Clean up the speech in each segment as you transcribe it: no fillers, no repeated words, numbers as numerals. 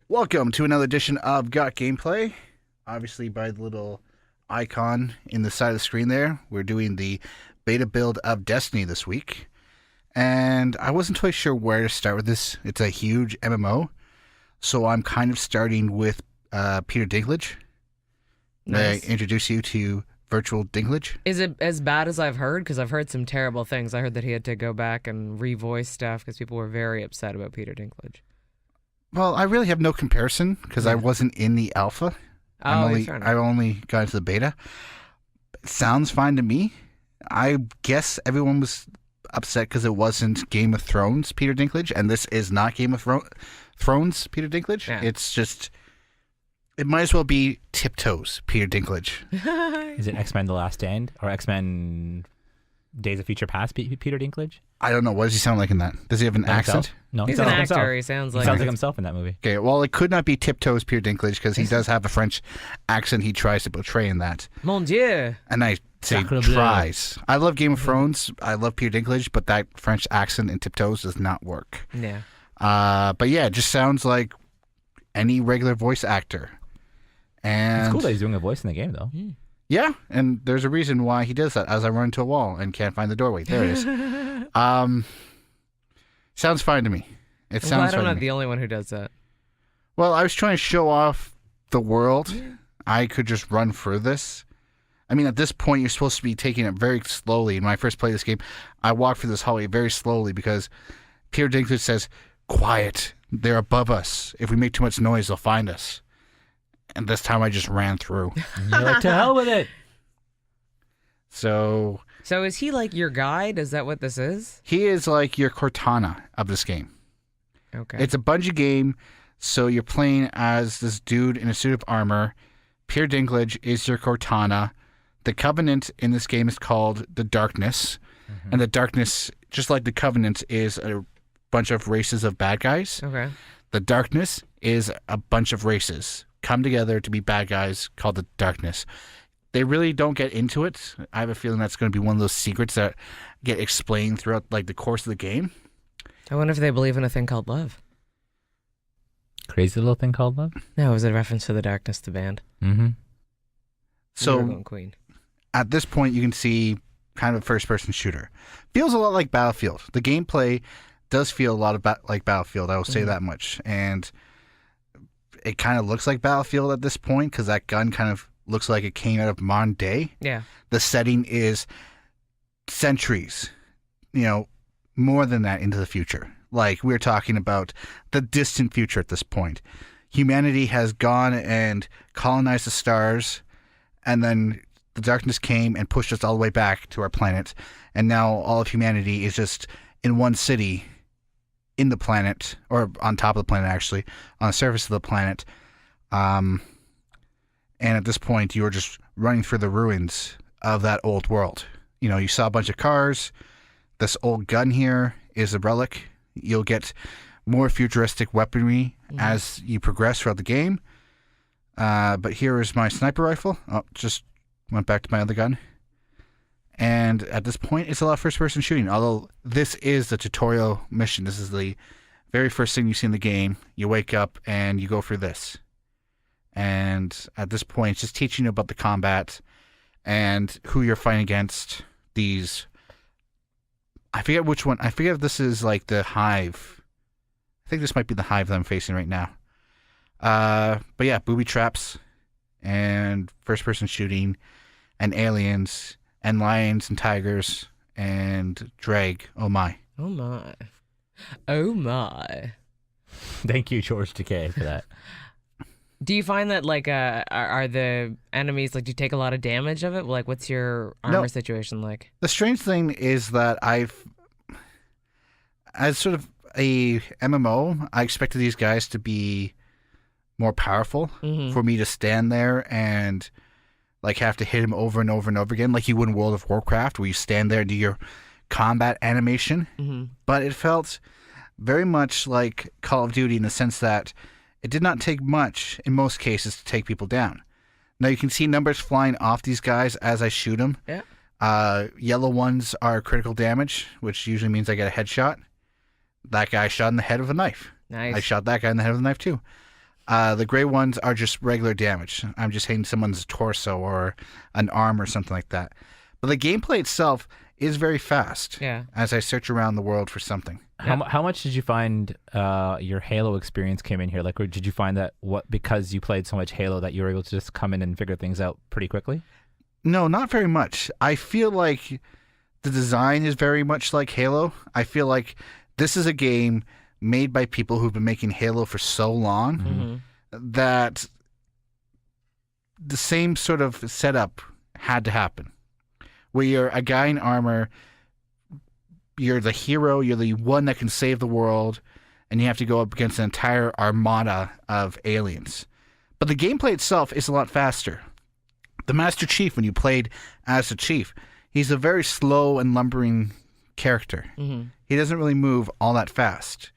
Welcome to another edition of Got Gameplay. Obviously, by the little icon in the side of the screen there, we're doing the beta build of Destiny this week. And I wasn't totally sure where to start with this. It's a huge MMO, so I'm kind of starting with Peter Dinklage. Nice. May I introduce you to Virtual Dinklage? Is it as bad as I've heard? Because I've heard some terrible things. I heard that he had to go back and revoice stuff because people were very upset about Peter Dinklage. Well, I really have no comparison because I wasn't in the alpha. Oh, I only got into the beta. It sounds fine to me. I guess everyone was upset because it wasn't Game of Thrones Peter Dinklage, and this is not Game of Thrones Peter Dinklage. Yeah. It's just, it might as well be Tiptoes Peter Dinklage. Is it X-Men The Last Stand or X-Men Days of Future Past Peter Dinklage? I don't know. What does he sound like in that? Does he have an accent? No, He's he an sounds like actor. himself. He sounds He like sounds like himself in that movie. Okay, well, it could not be Tiptoes Peter Dinklage because he does have a French accent he tries to portray in that. Mon Dieu. And I say Sacre bleu. tries. I love Game of Thrones. I love Peter Dinklage, but that French accent in Tiptoes does not work. Yeah. But yeah, it just sounds like any regular voice actor. And It's cool that he's doing a voice in the game, though. yeah, and there's a reason why he does that. As I run into a wall and can't find the doorway, there it is. Sounds fine to me. It I'm sounds glad I'm fine to not me. the only one who does that. Well, I was trying to show off the world. I could just run through this. I mean, at this point, you're supposed to be taking it very slowly. And when I first played this game, I walked through this hallway very slowly because Peter Dinklage says, "Quiet, they're above us. If we make too much noise, they'll find us." And this time I just ran through. And you're like, to hell with it. So So is he like your guide? Is that what this is? he is like your Cortana of this game. Okay. It's a Bungie game, so you're playing as this dude in a suit of armor. Peter Dinklage is your Cortana. The Covenant in this game is called the Darkness. And the Darkness, just like the Covenant, is a bunch of races of bad guys. Okay. The Darkness is a bunch of races come together to be bad guys called the Darkness. They really don't get into it. I have a feeling that's going to be one of those secrets that get explained throughout like the course of the game. I wonder if they believe in a thing called love. Crazy little thing called love. No, it was a reference to the Darkness, the band. Mm-hmm. So Miracle Queen. at this point, you can see kind of a first-person shooter. Feels a lot like Battlefield. The gameplay does feel a lot of like Battlefield. I will say that much. And it kind of looks like Battlefield at this point because that gun kind of looks like it came out of modern day. Yeah. The setting is centuries, more than that into the future. Like we're talking about the distant future at this point. Humanity has gone and colonized the stars, and then the darkness came and pushed us all the way back to our planet. And now all of humanity is just in one city in the planet, or on top of the planet, actually, on the surface of the planet. And at this point, you are just running through the ruins of that old world. You saw a bunch of cars. This old gun here is a relic. You'll get more futuristic weaponry as you progress throughout the game. But here is my sniper rifle. Oh, just went back to my other gun. And at this point, it's a lot of first-person shooting. Although this is the tutorial mission. This is the very first thing you see in the game. You wake up and you go through this. And at this point, it's just teaching you about the combat and who you're fighting against. These, I forget which one. I forget if this is like the Hive. I think this might be the Hive that I'm facing right now. But yeah, booby traps and first-person shooting and aliens and lions and tigers and drag. Oh my. Oh my. Oh my. Thank you, George Takei, for that. Do you find that like are the enemies like do you take a lot of damage of it? Like what's your armor situation like? The strange thing is that as sort of a MMO, I expected these guys to be more powerful for me to stand there and like have to hit him over and over and over again, like you would in World of Warcraft, where you stand there and do your combat animation. But it felt very much like Call of Duty in the sense that it did not take much in most cases to take people down. Now you can see numbers flying off these guys as I shoot them. Yeah. Yellow ones are critical damage, which usually means I get a headshot. That guy shot in the head with a knife. Nice. I shot that guy in the head with a knife too. The gray ones are just regular damage. I'm just hitting someone's torso or an arm or something like that. But the gameplay itself is very fast. Yeah. As I search around the world for something. How much did you find your Halo experience came in here? Like, or did you find that because you played so much Halo that you were able to just come in and figure things out pretty quickly? No, not very much. I feel like the design is very much like Halo. I feel like this is a game made by people who've been making Halo for so long that the same sort of setup had to happen. Where you're a guy in armor, you're the hero, you're the one that can save the world, and you have to go up against an entire armada of aliens. But the gameplay itself is a lot faster. The Master Chief, when you played as the Chief, he's a very slow and lumbering character. He doesn't really move all that fast.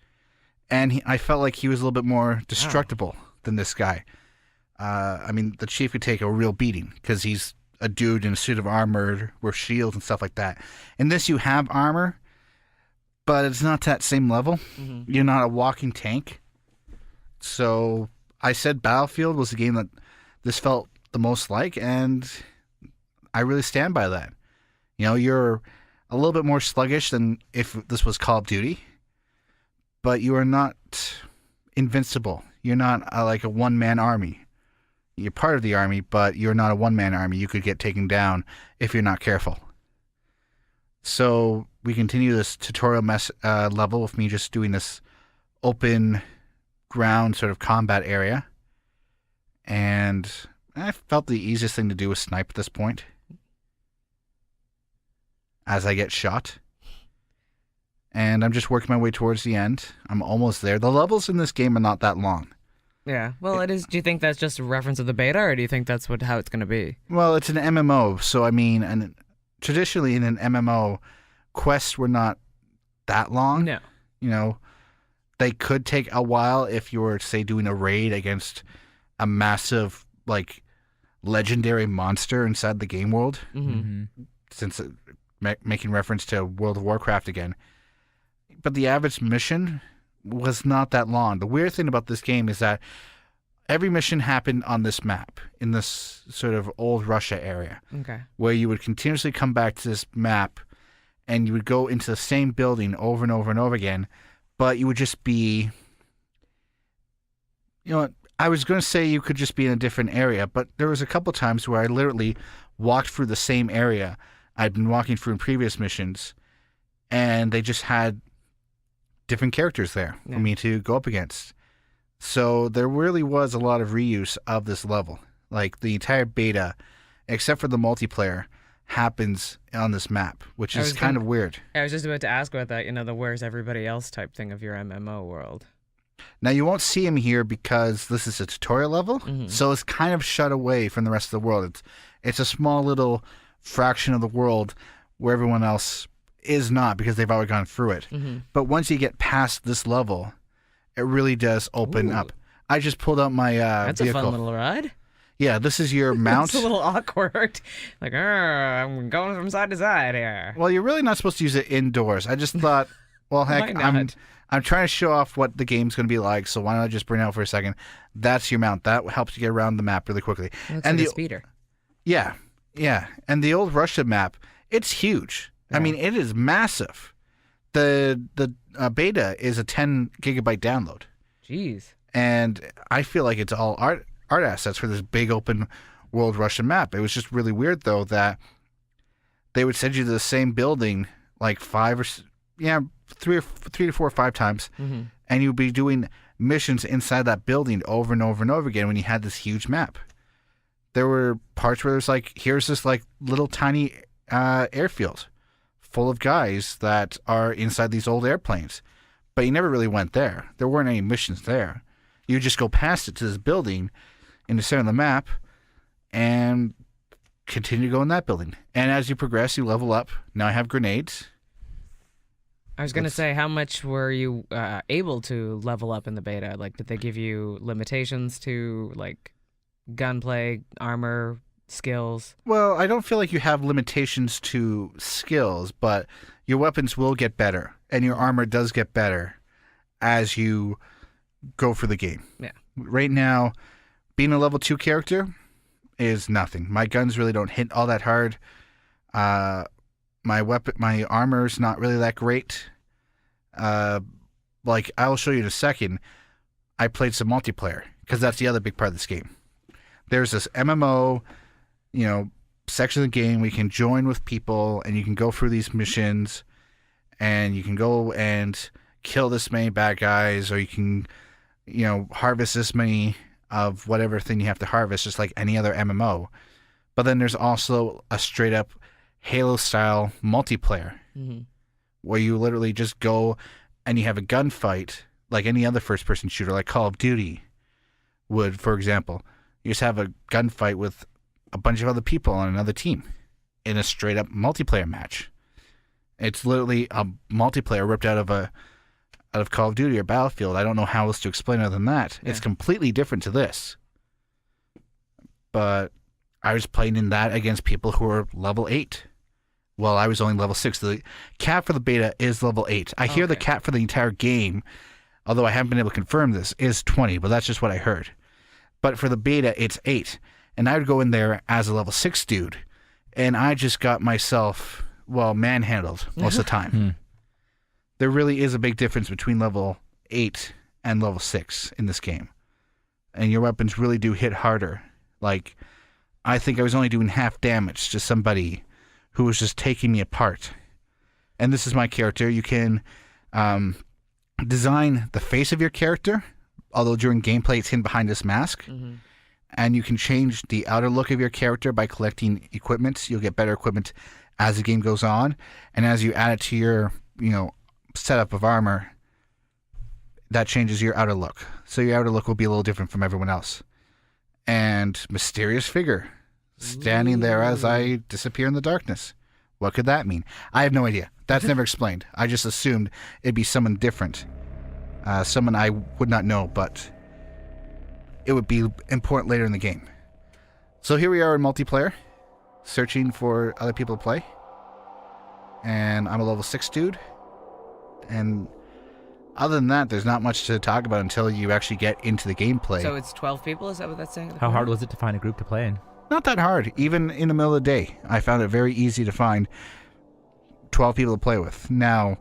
And I felt like he was a little bit more destructible than this guy. I mean, the Chief could take a real beating because he's a dude in a suit of armor with shields and stuff like that. In this, you have armor, but it's not to that same level. You're not a walking tank. So I said Battlefield was the game that this felt the most like, and I really stand by that. You know, you're a little bit more sluggish than if this was Call of Duty, but you are not invincible. You're not like a one-man army. You're part of the army, but you're not a one-man army. You could get taken down if you're not careful. So we continue this tutorial level with me just doing this open ground sort of combat area. And I felt the easiest thing to do was snipe at this point as I get shot. And I'm just working my way towards the end. I'm almost there. The levels in this game are not that long. Yeah. Well, it is. Do you think that's just a reference of the beta, or do you think that's how it's going to be? Well, it's an MMO, so I mean, and traditionally in an MMO, quests were not that long. No. You know, they could take a while if you were, say, doing a raid against a massive, like, legendary monster inside the game world. Since making reference to World of Warcraft again. But the average mission was not that long. The weird thing about this game is that every mission happened on this map, in this sort of old Russia area. Okay. Where you would continuously come back to this map and you would go into the same building over and over and over again, but you would just be, you know, I was going to say you could just be in a different area, but there was a couple times where I literally walked through the same area I'd been walking through in previous missions, and they just had different characters there for me to go up against. So there really was a lot of reuse of this level. Like, the entire beta, except for the multiplayer, happens on this map, which is kind of weird. I was just about to ask about that, you know, the where's everybody else type thing of your MMO world. Now, you won't see him here because this is a tutorial level, so it's kind of shut away from the rest of the world. It's a small little fraction of the world where everyone else is not, because they've already gone through it. But once you get past this level, it really does open up. I just pulled out my That's vehicle. a fun little ride. Yeah, this is your mount. It's a little awkward. Like, I'm going from side to side here. Well, you're really not supposed to use it indoors. I just thought, well, heck, Why not? I'm trying to show off what the game's going to be like, so why not just bring it out for a second? That's your mount. That helps you get around the map really quickly. Looks and like a speeder. Yeah. And the old Russia map, it's huge. I mean, it is massive. The beta is a 10 gigabyte download. Jeez. And I feel like it's all art assets for this big open world Russian map. It was just really weird, though, that they would send you to the same building like 3 to 4 or 5 times, and you'd be doing missions inside that building over and over and over again when you had this huge map. There were parts where there's like, here's this like little tiny airfield full of guys that are inside these old airplanes, but you never really went there. There weren't any missions there. You just go past it to this building in the center of the map and continue to go in that building. And as you progress, you level up. Now I have grenades. I was going to say, how much were you able to level up in the beta? Like, did they give you limitations to, like, gunplay, armor, skills? Well, I don't feel like you have limitations to skills, but your weapons will get better, and your armor does get better as you go for the game. Yeah. Right now, being a level 2 character is nothing. My guns really don't hit all that hard. My armor's not really that great. Like, I will show you in a second. I played some multiplayer because that's the other big part of this game. There's this MMO, section of the game we can join with people, and you can go through these missions, and you can go and kill this many bad guys, or you can, harvest this many of whatever thing you have to harvest, just like any other MMO. But then there's also a straight up Halo-style multiplayer where you literally just go and you have a gunfight like any other first-person shooter, like Call of Duty would, for example. You just have a gunfight with a bunch of other people on another team in a straight-up multiplayer match. It's literally a multiplayer ripped out of Call of Duty or Battlefield. I don't know how else to explain it other than that. Yeah. It's completely different to this. But I was playing in that against people who were level 8. Well, I was only level 6. The cap for the beta is level 8. I hear the cap for the entire game, although I haven't been able to confirm this, is 20, but that's just what I heard. But for the beta, it's 8. And I would go in there as a level 6 dude, and I just got myself, manhandled most of the time. There really is a big difference between level 8 and level 6 in this game. And your weapons really do hit harder. Like, I think I was only doing half damage to somebody who was just taking me apart. And this is my character. You can design the face of your character, although during gameplay it's hidden behind this mask. And you can change the outer look of your character by collecting equipment. You'll get better equipment as the game goes on. And as you add it to your, setup of armor, that changes your outer look. So your outer look will be a little different from everyone else. And mysterious figure standing there as I disappear in the darkness. What could that mean? I have no idea. That's never explained. I just assumed it'd be someone different. Someone I would not know, but it would be important later in the game. So here we are in multiplayer, searching for other people to play. And I'm a level 6 dude. And other than that, there's not much to talk about until you actually get into the gameplay. So it's 12 people? Is that what that's saying? How hard was it to find a group to play in? Not that hard. Even in the middle of the day, I found it very easy to find 12 people to play with. Now,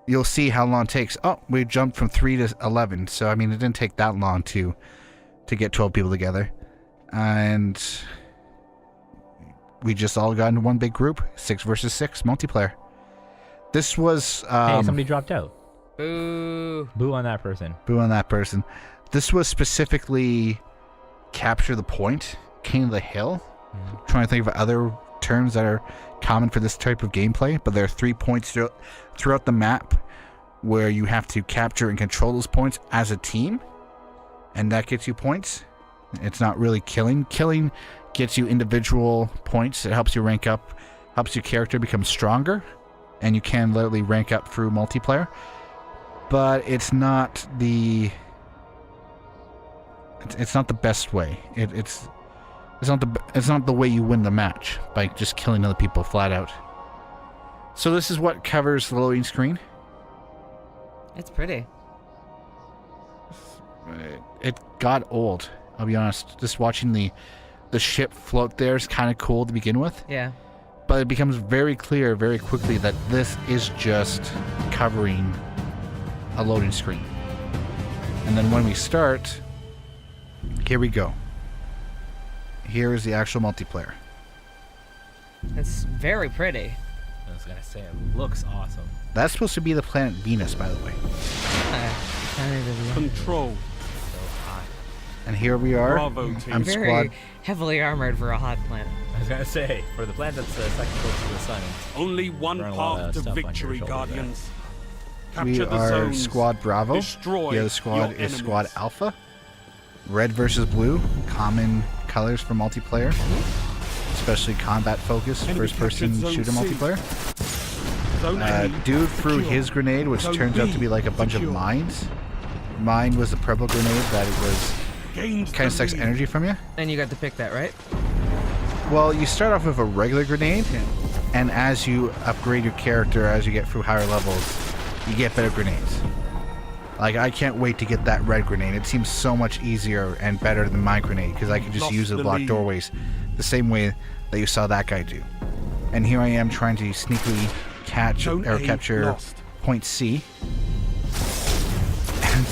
you'll see how long it takes. Oh, we jumped from 3 to 11. So, it didn't take that long to get 12 people together. And we just all got into one big group. 6 versus 6 multiplayer. This was... hey, somebody dropped out. Boo. Boo on that person. Boo on that person. This was specifically Capture the Point, King of the Hill. Trying to think of other terms that are common for this type of gameplay, but there are 3 points throughout the map where you have to capture and control those points as a team, and that gets you points. It's not really killing. Killing gets you individual points. It helps you rank up, helps your character become stronger, and you can literally rank up through multiplayer. But it's not the best way. It's not the way you win the match by just killing other people flat out. So this is what covers the loading screen. It's pretty. It got old, I'll be honest. Just watching the ship float there is kind of cool to begin with. Yeah. But it becomes very clear very quickly that this is just covering a loading screen. And then when we start, here we go. Here is the actual multiplayer. It's very pretty. I was going to say, it looks awesome. That's supposed to be the planet Venus, by the way. Control. And here we are. Bravo team. I'm Very squad. heavily armored for a hot planet. I was going to say, for the planet that's second closest to the sun. Only one Throwing a lot path of to stuff on your victory, shoulder Guardians. We Capture the are zones. Squad Bravo. Destroy The other squad your is Squad enemies. Alpha. Red versus blue, common colors for multiplayer, especially combat-focused Enemy first-person captured Zone shooter C. multiplayer. Zone A Dude threw secure. his grenade, which Zone turns out B to be like a bunch of secure. mines. Mine was the purple grenade that it was Gains kind of the sucks lead. energy from you. And you got to pick that, right? Well, you start off with a regular grenade, and as you upgrade your character, as you get through higher levels, you get better grenades. Like, I can't wait to get that red grenade. It seems so much easier and better than my grenade because I can just Lost use it to the block lead. doorways the same way that you saw that guy do. And here I am trying to sneakily catch Zone or A capture lost. point C. And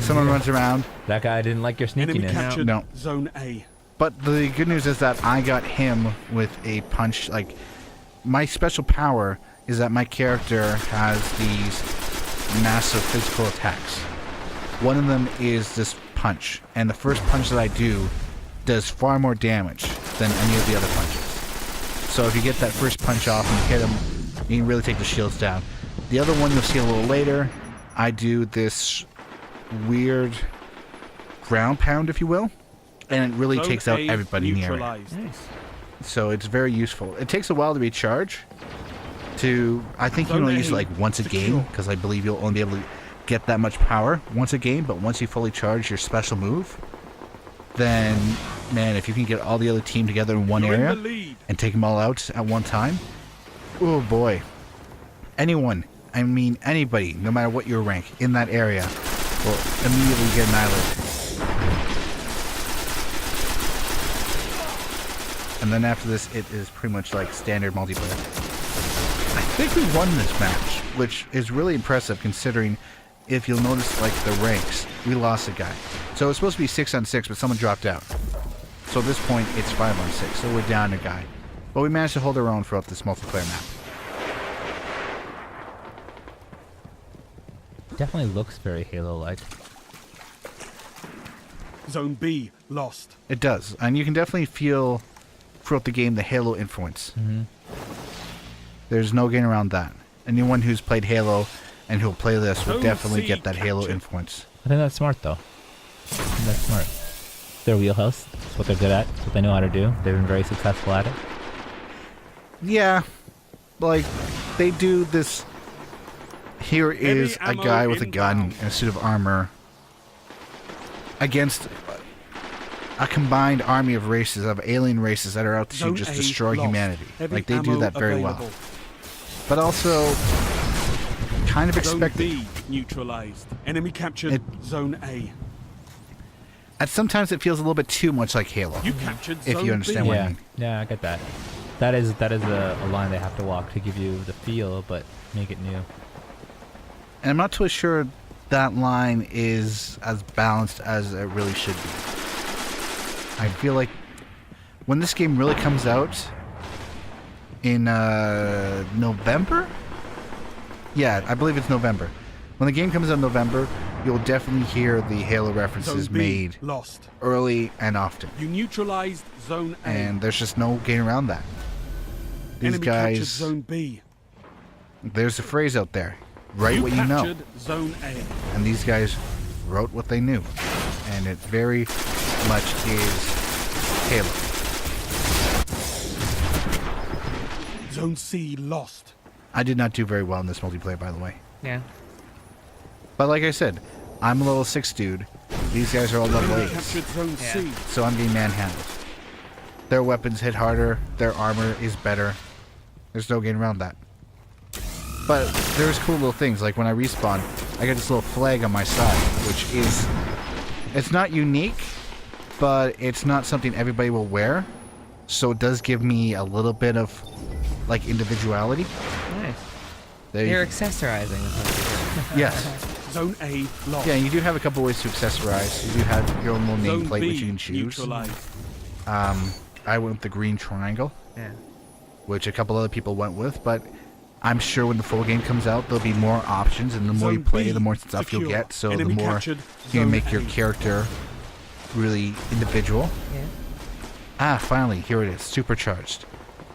someone runs around. That guy didn't like your Enemy sneakiness. captured No. Zone A. But the good news is that I got him with a punch. Like, my special power is that my character has these massive physical attacks. One of them is this punch, and the first punch that I do does far more damage than any of the other punches. So if you get that first punch off and you hit him, you can really take the shields down. The other one you'll see a little later, I do this weird ground pound, if you will, and it really Zone takes out A everybody in the area. neutralized. So it's very useful. It takes a while to recharge. I think you Zone only A use it like once a secure. game, because I believe you'll only be able to get that much power once a game. But once you fully charge your special move, then man, if you can get all the other team together in one You're area in the lead. and take them all out at one time, oh boy, anyone, I mean anybody, no matter what your rank in that area, will immediately get annihilated. And then after this, it is pretty much like standard multiplayer. I think we won this match, which is really impressive considering if you'll notice like the ranks, we lost a guy. So it's supposed to be 6-on-6, but someone dropped out. So at this point, it's 5-on-6, so we're down a guy. But we managed to hold our own throughout this multiplayer map. Definitely looks very Halo-like. Zone B lost. It does, and you can definitely feel throughout the game the Halo influence. Mm-hmm. There's no getting around that. Anyone who's played Halo and who'll play this will Zone definitely C get that Halo captured. influence. I think that's smart, though. I think that's smart. Their wheelhouse. That's what they're good at. It's what they know how to do. They've been very successful at it. Yeah, like they do this. Here is a ammo guy with a gun inbound. and a suit of armor against a combined army of races, of alien races that are out to Zone just A destroy lost. humanity. Heavy Like they do ammo that very well, available. but also kind of Zone expected. B neutralized. Enemy captured It- Zone A. And sometimes it feels a little bit too much like Halo. You captured If Zone you understand B. what I Yeah, mean. yeah, I get that. That is a line they have to walk to give you the feel, but make it new. And I'm not totally sure that line is as balanced as it really should be. I feel like when this game really comes out in November? Yeah, I believe it's November. When the game comes out in November, you'll definitely hear the Halo references Zone B made lost. early and often. You neutralized Zone A. And there's just no getting around that. These Enemy captured guys, Zone B. there's a phrase out there. Write what you know. captured Zone A. And these guys wrote what they knew. And it very much is Halo. Zone C lost. I did not do very well in this multiplayer, by the way. Yeah. But like I said, I'm a level 6 dude. These guys are all level Enemy 8s. captured Zone Yeah. C. So I'm getting manhandled. Their weapons hit harder. Their armor is better. There's no getting around that. But there's cool little things. Like when I respawn, I get this little flag on my side, which is... It's not unique, but it's not something everybody will wear. So it does give me a little bit of, like, individuality. Nice. There you- You're accessorizing. is what you're doing. Yes. Zone A lost. Yeah, you do have a couple ways to accessorize. You do have your own little Zone nameplate B which you can choose. neutralized. I went with the green triangle, Yeah. which a couple other people went with, but I'm sure when the full game comes out, there'll be more options, and the more you Zone play, B the more stuff you'll secure. get. So Enemy the more captured you can Zone make your A. character really individual. Yeah. Ah, finally, here it is, supercharged.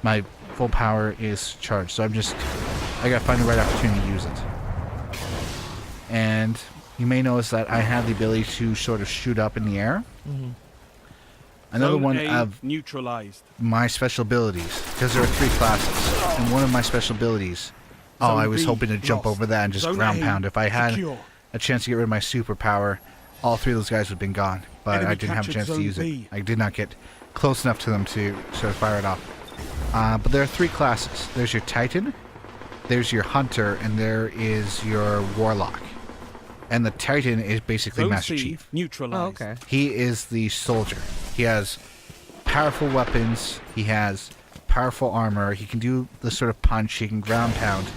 My full power is charged, so I gotta find the right opportunity to use it. And you may notice that I have the ability to sort of shoot up in the air. Mm-hmm. Another Zone one A of neutralized. my special abilities, because there are 3 classes, and one of my special abilities, Zone I was B hoping to jump lost. over that and just Zone ground A pound. If I had secure. a chance to get rid of my superpower, all 3 of those guys would have been gone. But Enemy I didn't have a captured chance to Zone use it. B. I did not get close enough to them to sort of fire it off. But there are 3 classes. There's your Titan, there's your Hunter, and there is your Warlock. and the Titan is basically Zone Master C Chief. neutralized. Oh, okay. He is the soldier. He has powerful weapons. He has powerful armor. He can do the sort of punch. He can ground pound.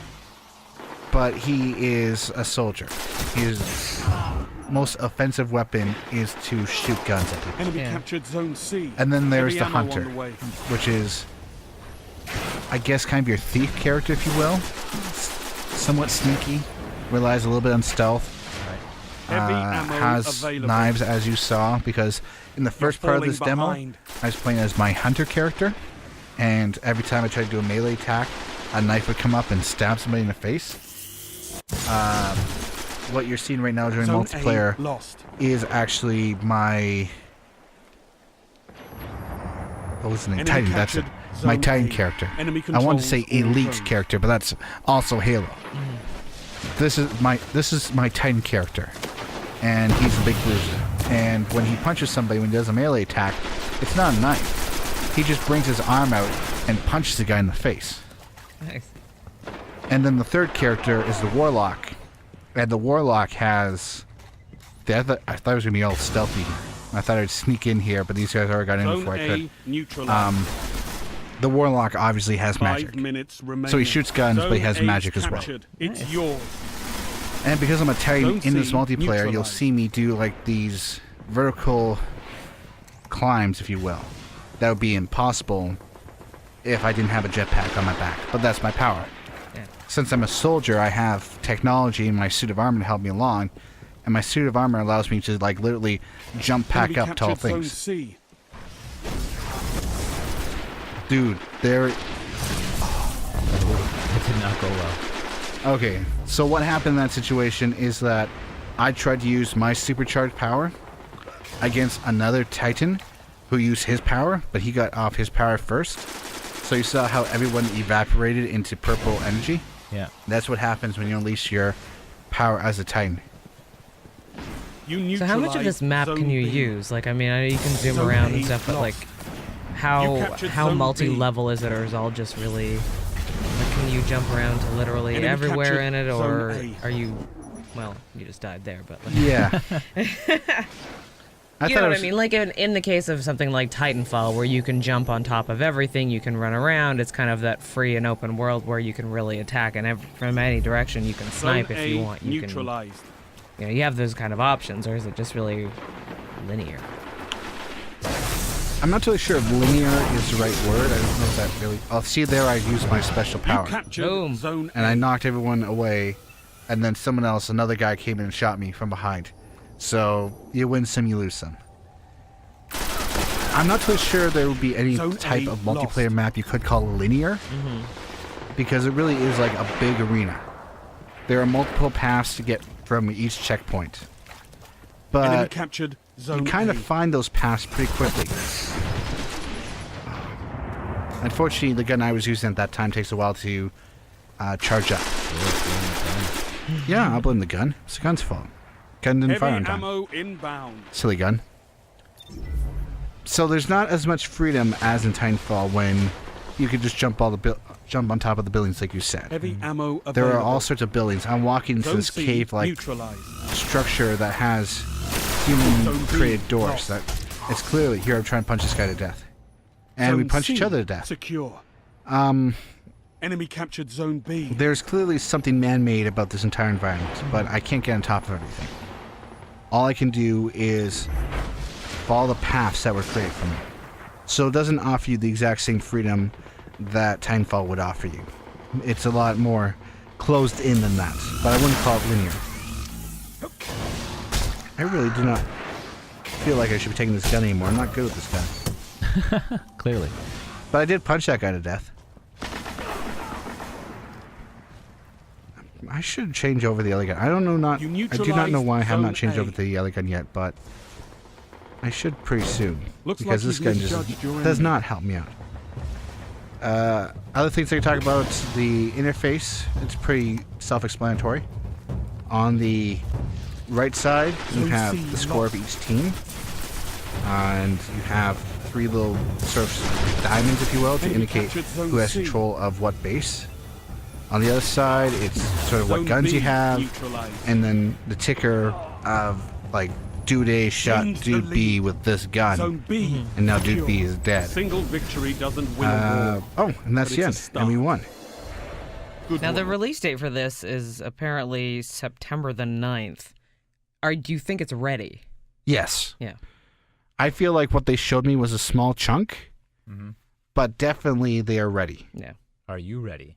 But he is a soldier. His most offensive weapon is to shoot guns at people. Enemy Yeah. captured Zone C. And then there's Heavy the ammo on hunter, the way. which is, I guess, kind of your thief character, if you will. Somewhat sneaky, relies a little bit on stealth. Heavy ammo Has available. knives, as you saw, because in the first part of falling this demo, behind. I was playing as my hunter character, and every time I tried to do a melee attack, a knife would come up and stab somebody in the face. What you're seeing right now during Zone multiplayer A lost. is actually my... What was the name? Enemy Titan, that's it. captured My Zone Titan A. character. Enemy I wanted to controls say all elite zones. character, but that's also Halo. This is my Titan character, and he's a big bruiser. And when he punches somebody, when he does a melee attack, it's not a knife. He just brings his arm out and punches the guy in the face. Nice. And then the third character is the Warlock, and the Warlock has. I thought it was gonna be all stealthy. I thought I'd sneak in here, but these guys already got in Zone before I A could. neutralized. The Warlock obviously has 5 magic. minutes remaining. So he shoots guns, but he has Zone A magic as well. captured. It's Nice. yours. And because I'm a Titan Zone in this C multiplayer, you'll neutralized. see me do like these vertical climbs, if you will. That would be impossible if I didn't have a jetpack on my back, but that's my power. Yeah. Since I'm a soldier, I have technology in my suit of armor to help me along, and my suit of armor allows me to like literally jump back Enemy up tall captured Zone things. C. Dude, there. It did not go well. Okay, so what happened in that situation is that I tried to use my supercharged power against another Titan who used his power, but he got off his power first. So you saw how everyone evaporated into purple energy? Yeah. That's what happens when you unleash your power as a Titan. You So how much of this map Zone can you B. use? Like, I mean, I know you can zoom Zone around and A stuff, but like, lost. You how captured how Zone B. multi-level is it, or is it all just really? Like, can you jump around to literally Enemy everywhere captured in it, Zone or A. are you? Well, you just died there, but like, Yeah. you know what I mean? Like in the case of something like Titanfall, where you can jump on top of everything, you can run around. It's kind of that free and open world where you can really attack, and from any direction you can snipe Zone if you A want. You can, neutralized. you know, you have those kind of options, or is it just really linear? I'm not totally sure if linear is the right word. I don't know if that really... Oh, see there I used my special You power. captured Boom. Zone And A. I knocked everyone away, and then someone else, another guy came in and shot me from behind. So you win some, you lose some. I'm not totally sure there would be any Zone type A of multiplayer lost. map you could call linear, because it really is like a big arena. There are multiple paths to get from each checkpoint, Enemy but captured you Zone kind A. of find those paths pretty quickly. Unfortunately, the gun I was using at that time takes a while to charge up. Yeah, I'll blame the gun. It's the gun's fault. Gun didn't Heavy fire on time. ammo inbound. Silly gun. So there's not as much freedom as in Titanfall when you could just jump on top of the buildings like you said. Heavy ammo available. There are all sorts of buildings. I'm walking into Zone this C cave-like neutralized. structure that has Zone B human-created doors. lost. That it's clearly here. I'm trying to punch this guy to death, and we Zone punch each C other to death. Secure. Enemy captured Zone B. There's clearly something man-made about this entire environment, but I can't get on top of everything. All I can do is follow the paths that were created for me. So it doesn't offer you the exact same freedom that Titanfall would offer you. It's a lot more closed in than that, but I wouldn't call it linear. I really do not feel like I should be taking this gun anymore. I'm not good with this gun. Clearly. But I did punch that guy to death. I should change over the other gun. I don't know You I do not know why I have neutralized not changed Zone over A. to the other gun yet, but I should pretty soon. Looks because like this you've gun just misjudged your does enemy. not help me out. Other things I can talk about, the interface, it's pretty self-explanatory. On the right side, you Zone have C the score of each team. And you have 3 little sort of diamonds, if you will, to Enemy indicate captured Zone who has C. control of what base. On the other side, it's sort of what Zone guns B you have, neutralized. and then the ticker of like Dude A shot Gains the Dude B lead. with this gun, Zone B. and now Dude B secure. is dead. Single victory doesn't win a war. Oh, and that's But the it's a end. start. And we won. Good Now, the work. release date for this is apparently September the 9th. Do you think it's ready? Yes. Yeah. I feel like what they showed me was a small chunk, Mm-hmm. but definitely they are ready. Yeah. Are you ready?